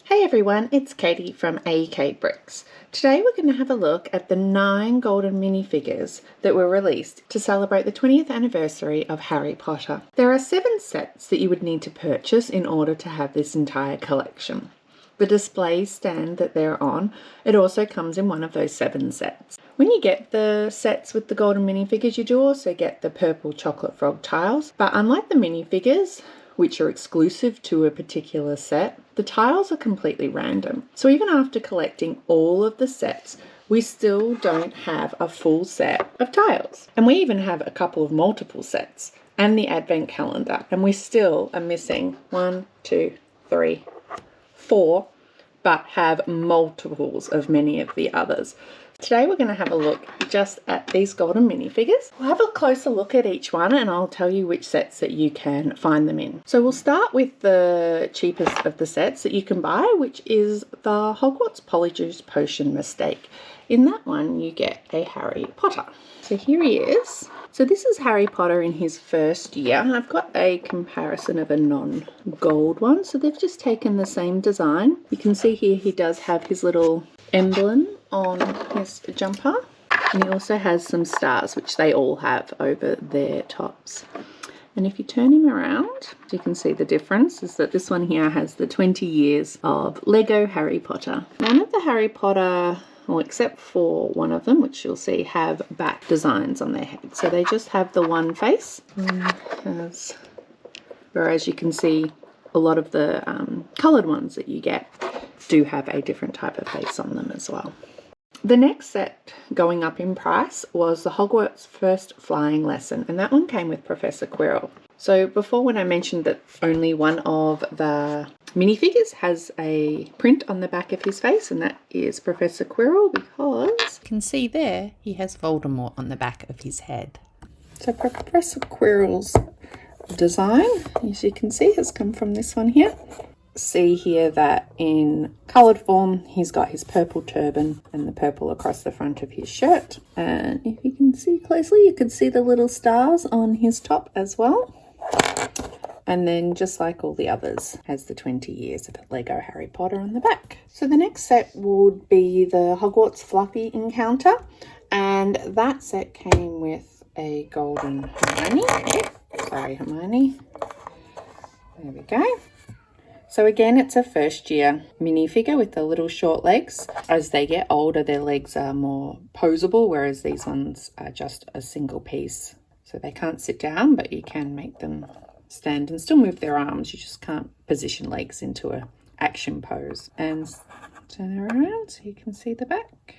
Hey everyone, it's Katie from AK Bricks. Today we're going to have a look at the 9 golden minifigures that were released to celebrate the 20th anniversary of Harry Potter. There are 7 sets that you would need to purchase in order to have this entire collection. The display stand that they're on, it also comes in one of those 7 sets. When you get the sets with the golden minifigures, you do also get the purple chocolate frog tiles, but unlike the minifigures, which are exclusive to a particular set, the tiles are completely random. So even after collecting all of the sets, we still don't have a full set of tiles. And we even have a couple of multiple sets and the advent calendar, and we still are missing 1, 2, 3, 4, but have multiples of many of the others. Today we're going to have a look just at these golden minifigures. We'll have a closer look at each one and I'll tell you which sets that you can find them in. So we'll start with the cheapest of the sets that you can buy, which is the Hogwarts Polyjuice Potion Mistake. In that one you get a Harry Potter. So here he is. So this is Harry Potter in his first year. I've got a comparison of a non-gold one. So they've just taken the same design. You can see here he does have his little emblem on his jumper, and he also has some stars, which they all have over their tops. And if you turn him around, you can see the difference is that this one here has the 20 years of Lego Harry Potter. None of the Harry Potter, well, except for one of them, which you'll see, have back designs on their head. So they just have the one face, whereas you can see a lot of the coloured ones that you get do have a different type of face on them as well. The next set going up in price was the Hogwarts First Flying Lesson, and that one came with Professor Quirrell. So before, when I mentioned that only one of the minifigures has a print on the back of his face, and that is Professor Quirrell, because You can see there he has Voldemort on the back of his head. So Professor Quirrell's design, as you can see, has come from this one here. See here that in coloured form he's got his purple turban and the purple across the front of his shirt, and if you can see closely you can see the little stars on his top as well. And then, just like all the others, has the 20 years of Lego Harry Potter on the back. So the next set would be the Hogwarts Fluffy Encounter, and that set came with a golden Hermione. Hermione. There we go. So again, it's a first year minifigure with the little short legs. As they get older, their legs are more posable, whereas these ones are just a single piece. So they can't sit down, but you can make them stand and still move their arms. You just can't position legs into a action pose. And turn around so you can see the back.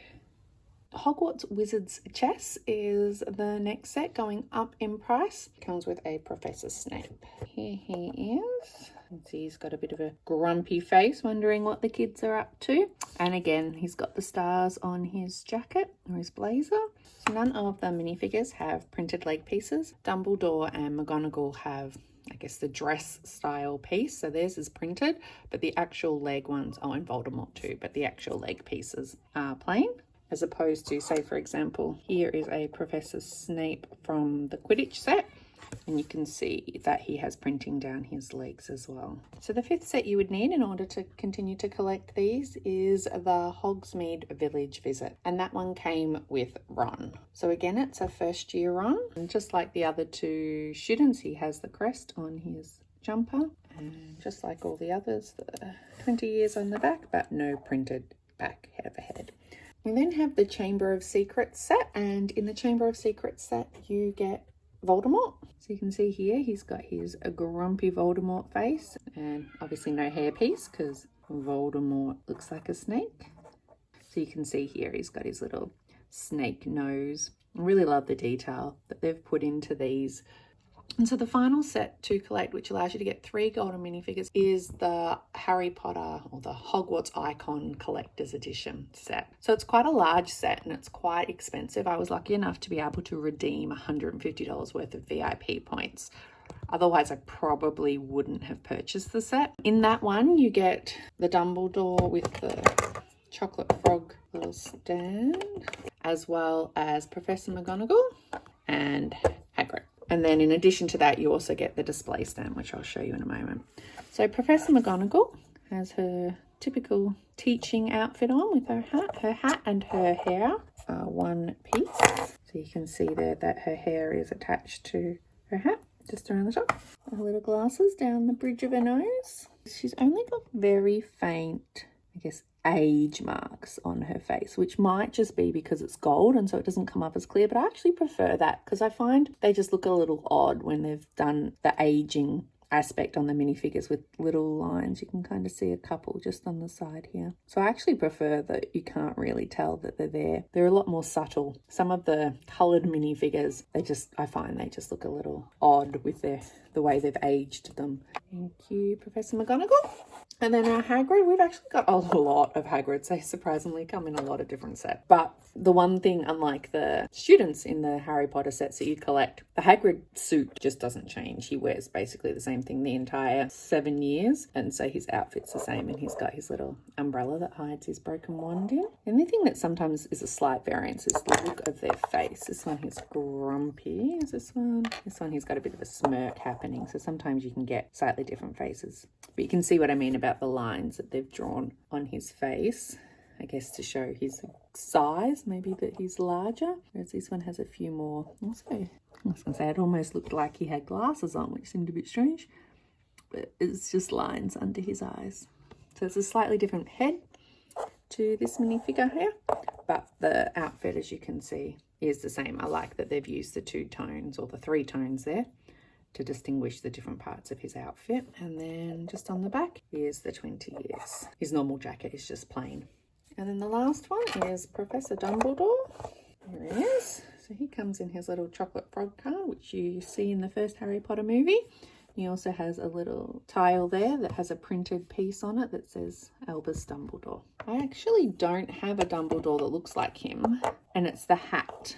Hogwarts Wizards Chess is the next set going up in price. It comes with a Professor Snape. Here he is. You can see he's got a bit of a grumpy face, wondering what the kids are up to. And again, he's got the stars on his jacket or his blazer. So none of the minifigures have printed leg pieces. Dumbledore and McGonagall have, I guess, the dress style piece. So theirs is printed, but the actual leg ones, and Voldemort too, but the actual leg pieces are plain. As opposed to, say, for example, here is a Professor Snape from the Quidditch set. And you can see that he has printing down his legs as well. So the 5th set you would need in order to continue to collect these is the Hogsmeade Village Visit. And that one came with Ron. So again, it's a first year Ron. And just like the other 2 students, he has the crest on his jumper. And just like all the others, the 20 years on the back, but no printed back head. We then have the Chamber of Secrets set, and in the Chamber of Secrets set you get Voldemort. So you can see here he's got his grumpy Voldemort face, and obviously no hairpiece because Voldemort looks like a snake. So you can see here he's got his little snake nose. I really love the detail that they've put into these. And so the final set to collect, which allows you to get 3 golden minifigures, is the Harry Potter or the Hogwarts Icon Collector's Edition set. So it's quite a large set and it's quite expensive. I was lucky enough to be able to redeem $150 worth of VIP points. Otherwise, I probably wouldn't have purchased the set. In that one, you get the Dumbledore with the chocolate frog little stand, as well as Professor McGonagall and Hagrid. And then in addition to that, you also get the display stand, which I'll show you in a moment. So Professor McGonagall has her typical teaching outfit on with her hat and her hair are one piece. So you can see there that her hair is attached to her hat, just around the top. Her little glasses down the bridge of her nose. She's only got very faint, I guess, age marks on her face, which might just be because it's gold and so it doesn't come up as clear, but I actually prefer that because I find they just look a little odd when they've done the aging aspect on the minifigures with little lines. You can kind of see a couple just on the side here. So I actually prefer that you can't really tell that they're there. They're a lot more subtle. Some of the coloured minifigures, I find they just look a little odd with the way they've aged them. Thank you, Professor McGonagall. And then our Hagrid, we've actually got a lot of Hagrids. They surprisingly come in a lot of different sets. But the one thing, unlike the students in the Harry Potter sets that you collect, the Hagrid suit just doesn't change. He wears basically the same thing the entire 7 years. And so his outfit's the same and he's got his little umbrella that hides his broken wand in. The only thing that sometimes is a slight variance is the look of their face. This one he's grumpy. Is this one? This one he's got a bit of a smirk happening. So sometimes you can get slightly different faces. But you can see what I mean about the lines that they've drawn on his face, I guess to show his size, maybe that he's larger, whereas this one has a few more. Also, I was going to say it almost looked like he had glasses on, which seemed a bit strange, but it's just lines under his eyes. So it's a slightly different head to this minifigure here, but the outfit, as you can see, is the same. I like that they've used the 2 tones or the 3 tones there to distinguish the different parts of his outfit. And then just on the back is the 20 years. His normal jacket is just plain. And then the last one is Professor Dumbledore. There he is. So he comes in his little chocolate frog car, which you see in the first Harry Potter movie. He also has a little tile there that has a printed piece on it that says Albus Dumbledore. I actually don't have a Dumbledore that looks like him, and it's the hat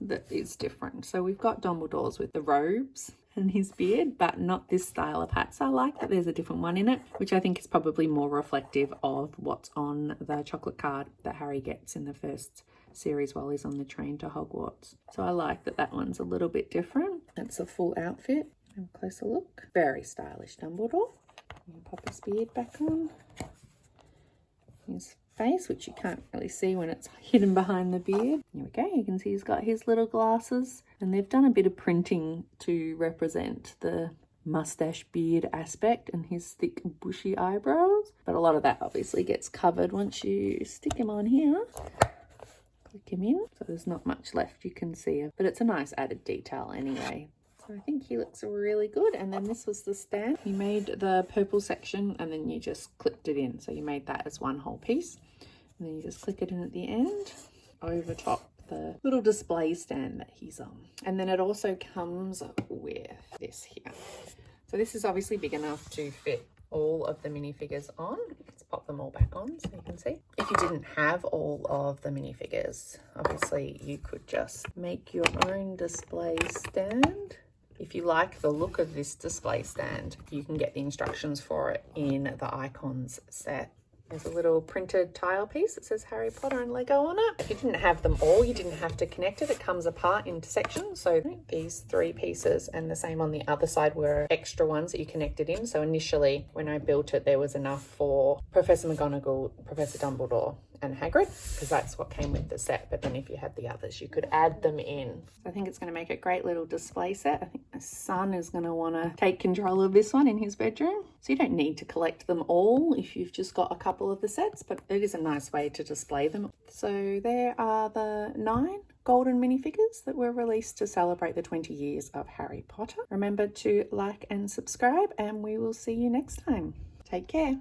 that is different. So we've got Dumbledores with the robes and his beard, but not this style of hat. So I like that there's a different one in it, which I think is probably more reflective of what's on the chocolate card that Harry gets in the first series while he's on the train to Hogwarts. So I like that that one's a little bit different. It's a full outfit. Have a closer look. Very stylish Dumbledore. Pop his beard back on. His face, which you can't really see when it's hidden behind the beard. Here we go. You can see he's got his little glasses, and they've done a bit of printing to represent the mustache beard aspect and his thick bushy eyebrows, but a lot of that obviously gets covered once you stick him on here. Click him in, so there's not much left you can see, but it's a nice added detail anyway. So I think he looks really good. And then this was the stand. You made the purple section and then you just clipped it in. So you made that as one whole piece. And then you just click it in at the end over top the little display stand that he's on. And then it also comes with this here. So this is obviously big enough to fit all of the minifigures on. Let's pop them all back on so you can see. If you didn't have all of the minifigures, obviously you could just make your own display stand. If you like the look of this display stand, you can get the instructions for it in the Icons set. There's a little printed tile piece that says Harry Potter and Lego on it. If you didn't have them all, you didn't have to connect it. It comes apart into sections. So these 3 pieces and the same on the other side were extra ones that you connected in. So initially when I built it, there was enough for Professor McGonagall, Professor Dumbledore and Hagrid, because that's what came with the set. But then if you had the others, you could add them in. So I think it's going to make a great little display set. I think my son is going to want to take control of this one in his bedroom. So you don't need to collect them all if you've just got a couple of the sets, but it is a nice way to display them. So there are the 9 golden minifigures that were released to celebrate the 20 years of Harry Potter. Remember to like and subscribe, and we will see you next time. Take care.